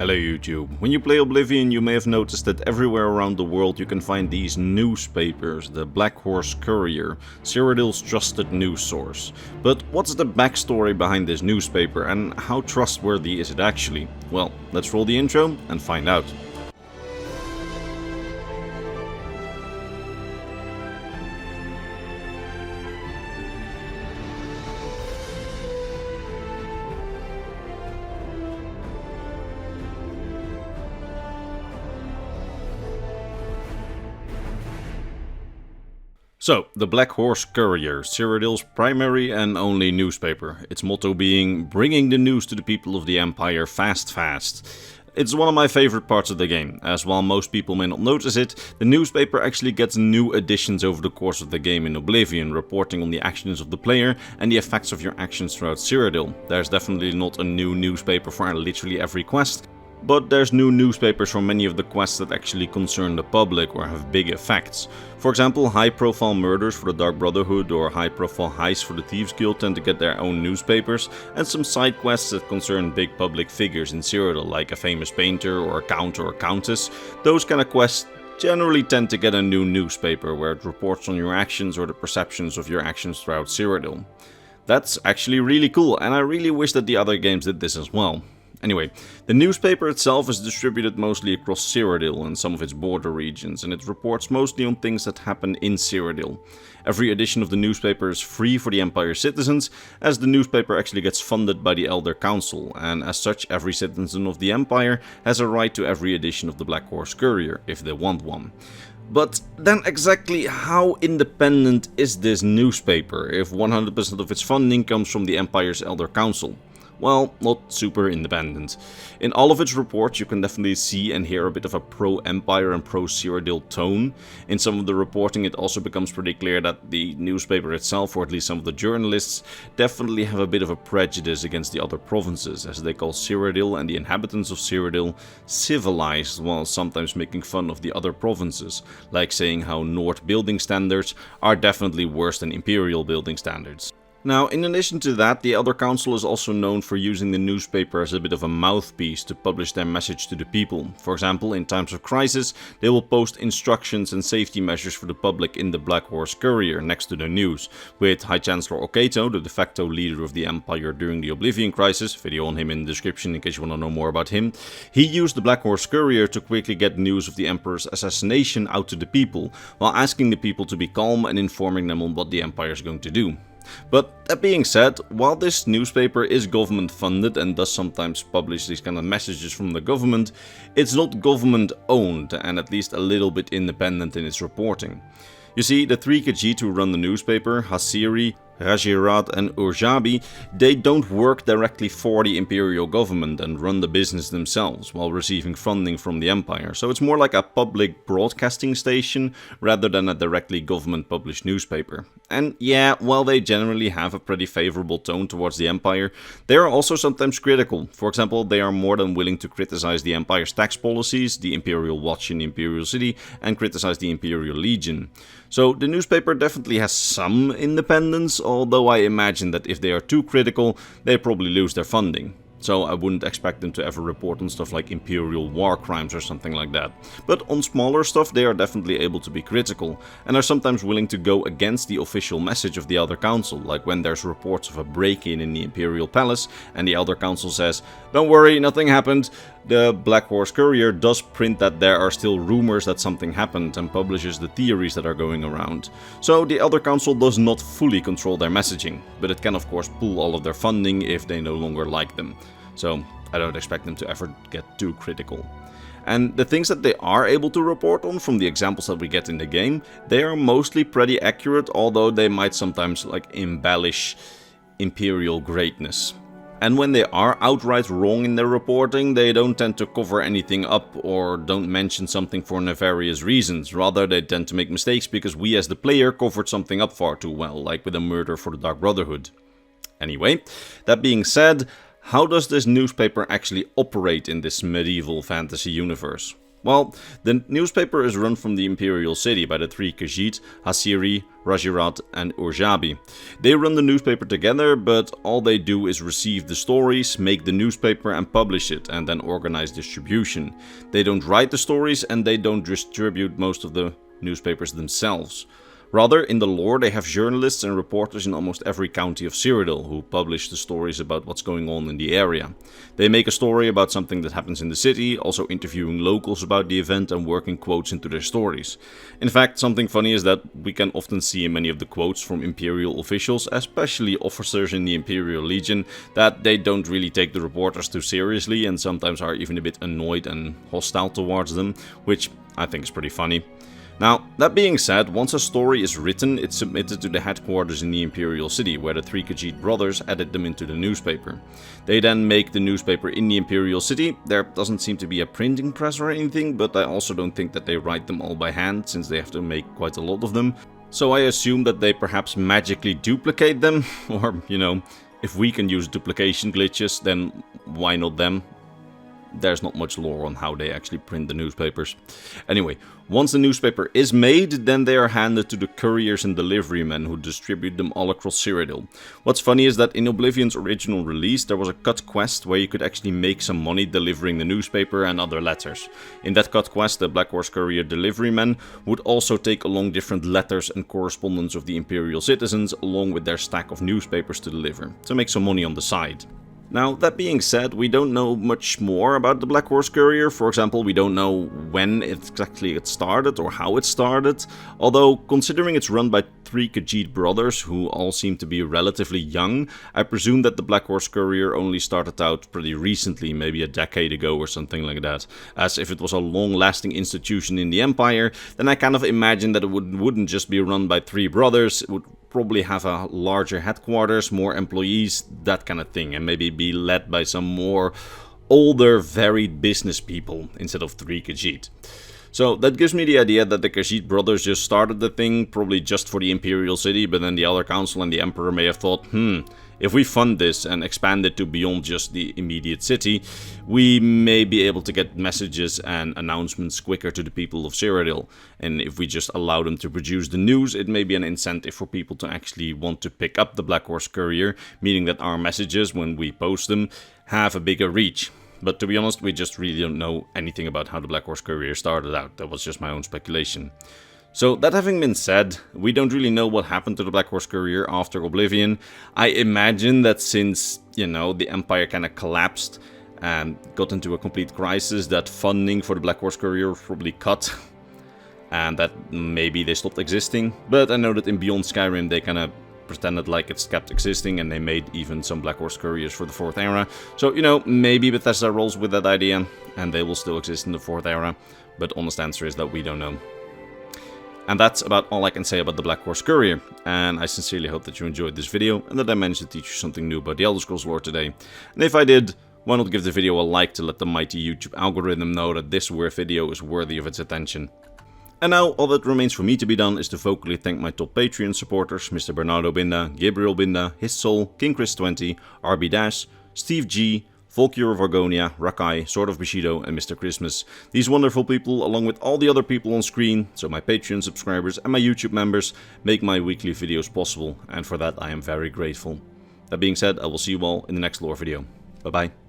Hello YouTube. When you play Oblivion, you may have noticed that everywhere around the world you can find these newspapers, the Black Horse Courier, Cyrodiil's trusted news source. But what's the backstory behind this newspaper and how trustworthy is it actually? Well, let's roll the intro and find out. So, the Black Horse Courier, Cyrodiil's primary and only newspaper. Its motto being, bringing the news to the people of the Empire fast. It's one of my favorite parts of the game, as while most people may not notice it, the newspaper actually gets new additions over the course of the game in Oblivion, reporting on the actions of the player and the effects of your actions throughout Cyrodiil. There's definitely not a new newspaper for literally every quest, but there's new newspapers for many of the quests that actually concern the public or have big effects. For example, high-profile murders for the Dark Brotherhood or high-profile heists for the Thieves Guild tend to get their own newspapers, and some side quests that concern big public figures in Cyrodiil, like a famous painter or a count or a countess. Those kind of quests generally tend to get a new newspaper where it reports on your actions or the perceptions of your actions throughout Cyrodiil. That's actually really cool, and I really wish that the other games did this as well. Anyway, the newspaper itself is distributed mostly across Cyrodiil and some of its border regions, and it reports mostly on things that happen in Cyrodiil. Every edition of the newspaper is free for the Empire citizens, as the newspaper actually gets funded by the Elder Council, and as such every citizen of the Empire has a right to every edition of the Black Horse Courier, if they want one. But then exactly how independent is this newspaper if 100% of its funding comes from the Empire's Elder Council? Well, not super independent. In all of its reports you can definitely see and hear a bit of a pro-Empire and pro-Cyrodiil tone. In some of the reporting it also becomes pretty clear that the newspaper itself, or at least some of the journalists, definitely have a bit of a prejudice against the other provinces, as they call Cyrodiil and the inhabitants of Cyrodiil civilized, while sometimes making fun of the other provinces, like saying how Nord building standards are definitely worse than Imperial building standards. Now, in addition to that, the Elder Council is also known for using the newspaper as a bit of a mouthpiece to publish their message to the people. For example, in times of crisis, they will post instructions and safety measures for the public in the Black Horse Courier next to the news, with High Chancellor Okato, the de facto leader of the Empire during the Oblivion crisis, video on him in the description in case you want to know more about him. He used the Black Horse Courier to quickly get news of the Emperor's assassination out to the people, while asking the people to be calm and informing them on what the Empire is going to do. But that being said, while this newspaper is government funded and does sometimes publish these kind of messages from the government, it's not government owned and at least a little bit independent in its reporting. You see, the 3 Khajiit who run the newspaper, Hasiri, Rajirat and Urjabi, they don't work directly for the Imperial government and run the business themselves while receiving funding from the Empire, so it's more like a public broadcasting station rather than a directly government published newspaper. And yeah, while they generally have a pretty favorable tone towards the Empire, they are also sometimes critical. For example, they are more than willing to criticize the Empire's tax policies, the Imperial Watch in the Imperial City, and criticize the Imperial Legion. So the newspaper definitely has some independence, although I imagine that if they are too critical, they probably lose their funding. So I wouldn't expect them to ever report on stuff like Imperial war crimes or something like that. But on smaller stuff they are definitely able to be critical, and are sometimes willing to go against the official message of the Elder Council, like when there's reports of a break-in in the Imperial Palace and the Elder Council says, "Don't worry, nothing happened." The Black Horse Courier does print that there are still rumors that something happened and publishes the theories that are going around. So the Elder Council does not fully control their messaging, but it can of course pull all of their funding if they no longer like them. So I don't expect them to ever get too critical. And the things that they are able to report on from the examples that we get in the game, they are mostly pretty accurate, although they might sometimes embellish Imperial greatness. And when they are outright wrong in their reporting, they don't tend to cover anything up or don't mention something for nefarious reasons. Rather, they tend to make mistakes because we as the player covered something up far too well, like with a murder for the Dark Brotherhood. Anyway, that being said, how does this newspaper actually operate in this medieval fantasy universe? Well, the newspaper is run from the Imperial city by the three Khajiit, Hasiri, Rajirat and Urjabi. They run the newspaper together, but all they do is receive the stories, make the newspaper and publish it, and then organize distribution. They don't write the stories and they don't distribute most of the newspapers themselves. Rather, in the lore, they have journalists and reporters in almost every county of Cyrodiil who publish the stories about what's going on in the area. They make a story about something that happens in the city, also interviewing locals about the event and working quotes into their stories. In fact, something funny is that we can often see in many of the quotes from Imperial officials, especially officers in the Imperial Legion, that they don't really take the reporters too seriously and sometimes are even a bit annoyed and hostile towards them, which I think is pretty funny. Now, that being said, once a story is written, it's submitted to the headquarters in the Imperial City, where the three Khajiit brothers edit them into the newspaper. They then make the newspaper in the Imperial City. There doesn't seem to be a printing press or anything, but I also don't think that they write them all by hand, since they have to make quite a lot of them. So I assume that they perhaps magically duplicate them, or, you know, if we can use duplication glitches, then why not them? There's not much lore on how they actually print the newspapers. Anyway, once the newspaper is made, then they are handed to the couriers and deliverymen who distribute them all across Cyrodiil. What's funny is that in Oblivion's original release there was a cut quest where you could actually make some money delivering the newspaper and other letters. In that cut quest, the Black Horse Courier deliverymen would also take along different letters and correspondence of the Imperial citizens along with their stack of newspapers to deliver, to make some money on the side. Now, that being said, we don't know much more about the Black Horse Courier. For example, we don't know when exactly it started or how it started. Although, considering it's run by three Khajiit brothers, who all seem to be relatively young, I presume that the Black Horse Courier only started out pretty recently, maybe a decade ago or something like that. As if it was a long-lasting institution in the Empire, then I kind of imagine that it wouldn't just be run by three brothers. It would probably have a larger headquarters, more employees, that kind of thing, and maybe be led by some more older, varied business people instead of three Khajiit. So that gives me the idea that the Khajiit brothers just started the thing, probably just for the Imperial City, but then the Elder Council and the Emperor may have thought, if we fund this and expand it to beyond just the immediate city, we may be able to get messages and announcements quicker to the people of Cyrodiil. And if we just allow them to produce the news, it may be an incentive for people to actually want to pick up the Black Horse Courier, meaning that our messages, when we post them, have a bigger reach. But to be honest, we just really don't know anything about how the Black Horse Courier started out. That was just my own speculation. So that having been said, we don't really know what happened to the Black Horse Courier after Oblivion. I imagine that since, you know, the Empire kind of collapsed and got into a complete crisis, that funding for the Black Horse Courier was probably cut. And that maybe they stopped existing. But I know that in Beyond Skyrim they kind of pretended like it's kept existing, and they made even some Black Horse Couriers for the 4th era. So, you know, maybe Bethesda rolls with that idea, and they will still exist in the 4th era, but honest answer is that we don't know. And that's about all I can say about the Black Horse Courier, and I sincerely hope that you enjoyed this video, and that I managed to teach you something new about the Elder Scrolls lore today. And if I did, why not give the video a like to let the mighty YouTube algorithm know that this weird video is worthy of its attention. And now, all that remains for me to be done is to vocally thank my top Patreon supporters, Mr. Bernardo Binda, Gabriel Binda, His Soul, King Chris 20, RB Dash, Steve G, Volkure of Argonia, Rakai, Sword of Bushido, and Mr. Christmas. These wonderful people, along with all the other people on screen, so my Patreon subscribers and my YouTube members, make my weekly videos possible, and for that I am very grateful. That being said, I will see you all in the next lore video. Bye bye.